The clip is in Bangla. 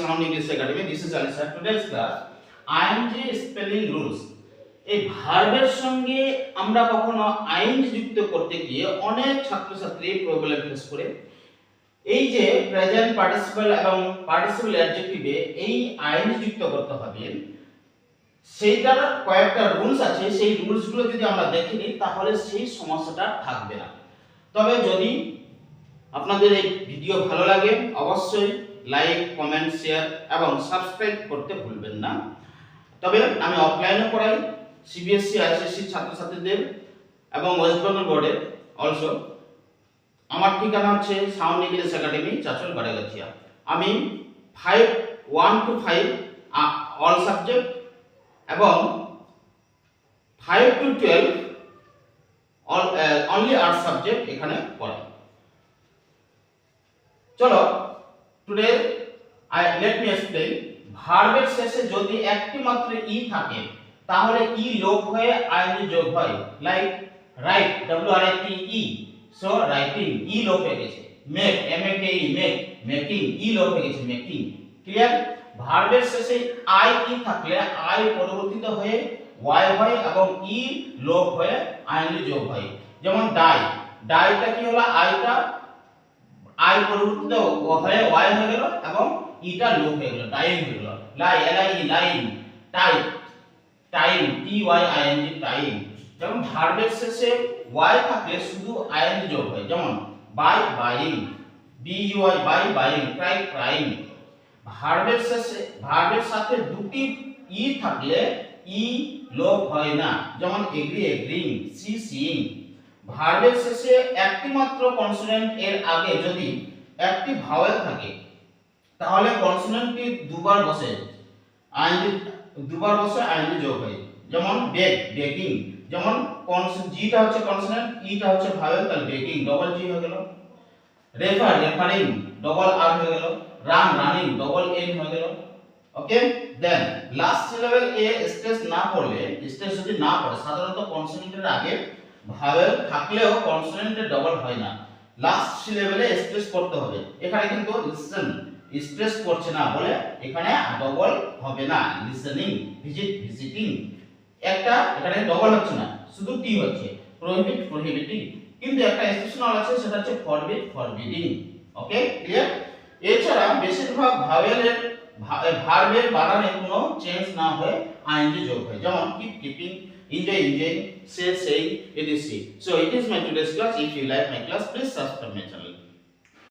Sound English Academy. This is Ali sir. Today's class ing spelling rules. এই ভার্বের সঙ্গে আমরা কখনো ing যুক্ত করতে গিয়ে অনেক ছাত্রছাত্রী প্রবলেম ফেস করে। এই যে প্রেজেন্ট পার্টিসিপল এবং পার্টিসিপল অ্যাডজেক্টিভে এই ing যুক্ত করতে হবে, সেইটার কয়েকটা রুলস আছে। সেই রুলসগুলো যদি আমরা দেখে নিই তাহলে সেই সমস্যাটা থাকবে না। তবে যদি আপনাদের এই ভিডিও ভালো লাগে অবশ্যই লাইক, কমেন্ট, শেয়ার এবং সাবস্ক্রাইব করতে ভুলবেন না। তবে আমি অফলাইনে পড়াই সিবিএসসি আইসিএসসি ছাত্রছাত্রীদের এবং ওয়েস্ট বেঙ্গল বোর্ডের অলসো। আমার ঠিকানা হচ্ছে সাউন্ড ইংলিশ একাডেমি, চাচল বাড়াগাছিয়া। আমি 1 to 5 অল সাবজেক্ট এবং 5 to 12 অনলি আর্টস সাবজেক্ট এখানে পড়াই। চলো টুডে লেট মি এক্সপ্লেইন। ভার্বের শেষে যদি একটি মাত্র ই থাকে তাহলে ই লোপ হয়ে আইএনজি যোগ হয়। Like write, WRITE, so writing, E লোপ হয়ে গেছে। Make, MAKE, make, making, E লোপ হয়ে গেছে, মেকিং। ক্লিয়ার? ভার্বের শেষে আই ই থাকলে আই পরিবর্তিত হয়ে ওয়াই হয় এবং ই লোপ হয়ে আইএনজি যোগ হয়। যেমন ডাই, ডাইটা কি হলো, আইটা আই পরিবর্তিত হয়ে ওয়াই হয়ে গেল এবং ইটা লোপ হয়ে গেল, ডাইং হয়ে গেল। লাই, LIE, line. Type, time, TYING, time. যেমন ভার্বের শেষে ওয়াই থাকলে শুধু আইএনজি যোগ হয়। যেমন buy, buying, BUY, buy, buying, cry, crying. ভার্বের শেষে ভার্বের সাথে দুটি ই থাকলে ই লোপ হয় না। যেমন এগ্রি, এগ্রিং, সি, সিইং। ভার্বের শেষে একটি মাত্র কনসোনেন্ট এর আগে যদি একটি ভাওয়েল থাকে তাহলে কনসোনেন্টটি দুবার বসে আইএনজি যোগ হয়। যেমন বেক, বেকিং। যেমন জিটা হচ্ছে কনসোনেন্ট, ইটা হচ্ছে ভাওয়েল, তাহলে বেকিং, ডবল জি হয়ে গেল। রেফার, রেফারিং, ডবল আর হয়ে গেল। রান, রানিং, ডবল এন হয়ে গেল। ওকে, দেন লাস্ট সিলেবল এ স্ট্রেস না পড়লে, স্ট্রেস যদি না পড়ে, সাধারণত কনসোনেন্টের আগে ভাওয়েল থাকলেও কনসোনেন্টে ডবল হয় না। লাস্ট সিলেবলে স্ট্রেস করতে হবে। এখানে কিন্তু লিসেন স্ট্রেস করছে না বলে এখানে ডবল হবে না। Listening, visit, visiting. একটা এখানে ডবল হচ্ছে না, শুধু টি হচ্ছে। প্রহিবিট, প্রহিবিটিং। কিন্তু একটা এক্সেপশনাল আছে, সেটা হচ্ছে ফরবিড, ফরবিডিং। ওকে, ক্লিয়ার? এছাড়া বেশিরভাগ ভাওয়েলের ভার্বের বানানে কোনো চেঞ্জ না হয়ে আইএনজি যোগ হয়। যেমন keep, keeping, enjoy, enjoying, say, saying, etc. So it is my today's class. If you like my class, please subscribe my channel.